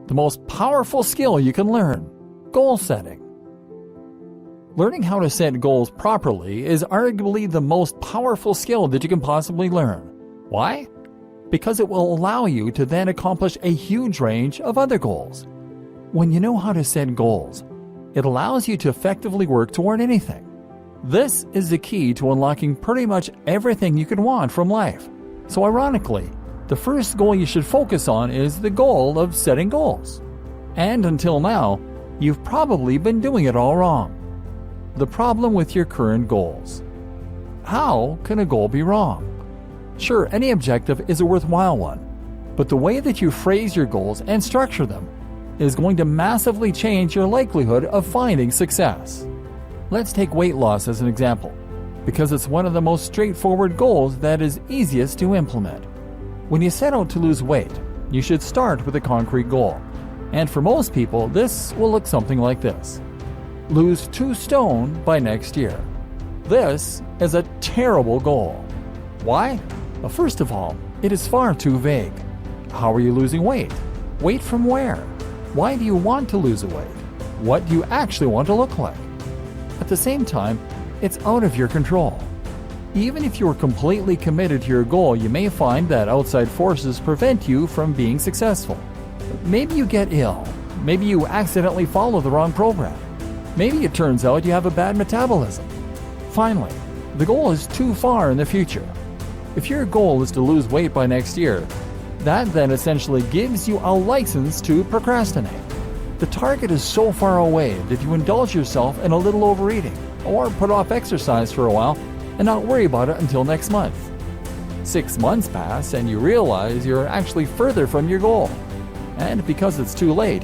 The most powerful skill you can learn: goal setting. Learning how to set goals properly is arguably the most powerful skill that you can possibly learn. Why? Because it will allow you to then accomplish a huge range of other goals. When you know how to set goals, it allows you to effectively work toward anything. This is the key to unlocking pretty much everything you could want from life. So ironically, the first goal you should focus on is the goal of setting goals. And until now, you've probably been doing it all wrong. The problem with your current goals. How can a goal be wrong? Sure, any objective is a worthwhile one, but the way that you phrase your goals and structure them is going to massively change your likelihood of finding success. Let's take weight loss as an example, because it's one of the most straightforward goals that is easiest to implement. When you set out to lose weight, you should start with a concrete goal. And for most people, this will look something like this: lose 2 stone by next year. This is a terrible goal. Why? Well, first of all, it is far too vague. How are you losing weight? Weight from where? Why do you want to lose weight? What do you actually want to look like? At the same time, it's out of your control. Even if you are completely committed to your goal, you may find that outside forces prevent you from being successful. Maybe you get ill. Maybe you accidentally follow the wrong program. Maybe it turns out you have a bad metabolism. Finally, the goal is too far in the future. If your goal is to lose weight by next year, that then essentially gives you a license to procrastinate. The target is so far away that you indulge yourself in a little overeating, or put off exercise for a while and not worry about it until next month. 6 months pass and you realize you're actually further from your goal. And because it's too late,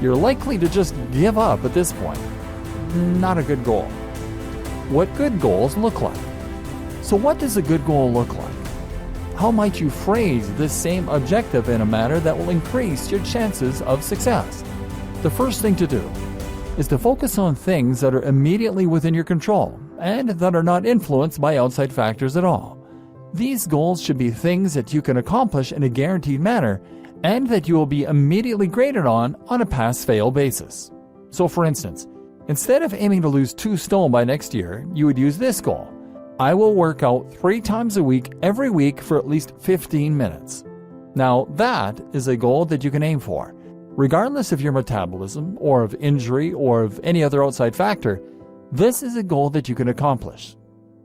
you're likely to just give up at this point. Not a good goal. What good goals look like? So what does a good goal look like? How might you phrase this same objective in a manner that will increase your chances of success? The first thing to do is to focus on things that are immediately within your control and that are not influenced by outside factors at all. These goals should be things that you can accomplish in a guaranteed manner and that you will be immediately graded on a pass-fail basis. So for instance, instead of aiming to lose 2 stone by next year, you would use this goal: I will work out 3 times a week every week for at least 15 minutes. Now that is a goal that you can aim for. Regardless of your metabolism, or of injury, or of any other outside factor, this is a goal that you can accomplish.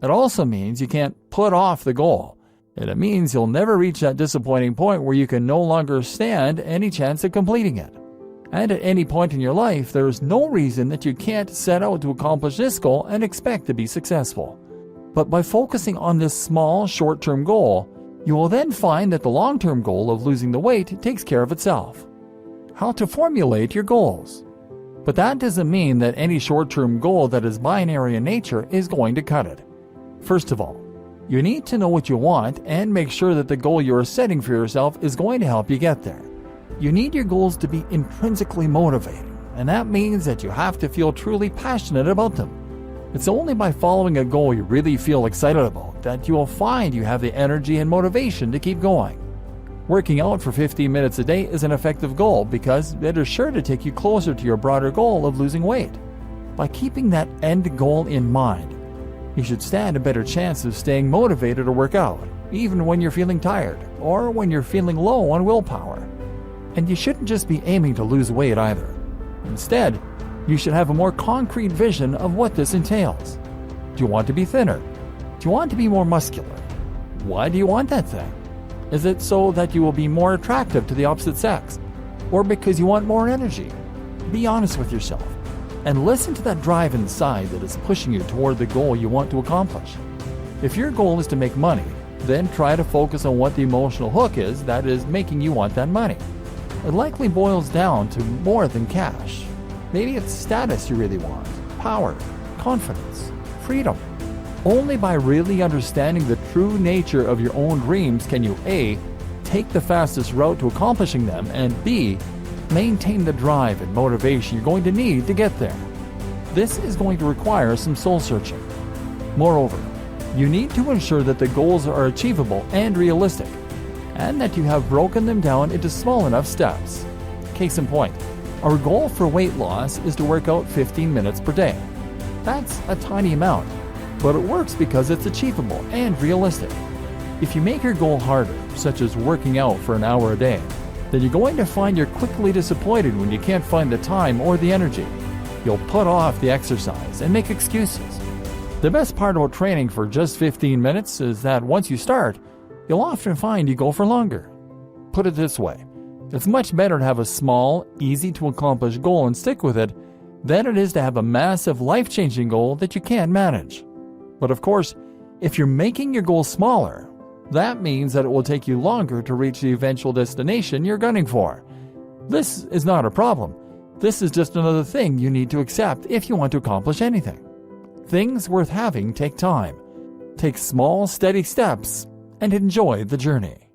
It also means you can't put off the goal, and it means you'll never reach that disappointing point where you can no longer stand any chance of completing it. And at any point in your life, there is no reason that you can't set out to accomplish this goal and expect to be successful. But by focusing on this small, short-term goal, you will then find that the long-term goal of losing the weight takes care of itself. How to formulate your goals. But that doesn't mean that any short-term goal that is binary in nature is going to cut it. First of all, you need to know what you want and make sure that the goal you are setting for yourself is going to help you get there. You need your goals to be intrinsically motivating, and that means that you have to feel truly passionate about them. It's only by following a goal you really feel excited about that you will find you have the energy and motivation to keep going. Working out for 15 minutes a day is an effective goal because it is sure to take you closer to your broader goal of losing weight. By keeping that end goal in mind, you should stand a better chance of staying motivated to work out, even when you're feeling tired or when you're feeling low on willpower. And you shouldn't just be aiming to lose weight either. Instead, you should have a more concrete vision of what this entails. Do you want to be thinner? Do you want to be more muscular? Why do you want that thing? Is it so that you will be more attractive to the opposite sex? Or because you want more energy? Be honest with yourself and listen to that drive inside that is pushing you toward the goal you want to accomplish. If your goal is to make money, then try to focus on what the emotional hook is that is making you want that money. It likely boils down to more than cash. Maybe it's status you really want, power, confidence, freedom. Only by really understanding the true nature of your own dreams can you A, take the fastest route to accomplishing them, and B, maintain the drive and motivation you're going to need to get there. This is going to require some soul searching. Moreover, you need to ensure that the goals are achievable and realistic, and that you have broken them down into small enough steps. Case in point, our goal for weight loss is to work out 15 minutes per day. That's a tiny amount, but it works because it's achievable and realistic. If you make your goal harder, such as working out for an hour a day, then you're going to find you're quickly disappointed when you can't find the time or the energy. You'll put off the exercise and make excuses. The best part about training for just 15 minutes is that once you start, you'll often find you go for longer. Put it this way, it's much better to have a small, easy-to-accomplish goal and stick with it than it is to have a massive, life-changing goal that you can't manage. But of course, if you're making your goal smaller, that means that it will take you longer to reach the eventual destination you're gunning for. This is not a problem. This is just another thing you need to accept if you want to accomplish anything. Things worth having take time. Take small, steady steps and enjoy the journey.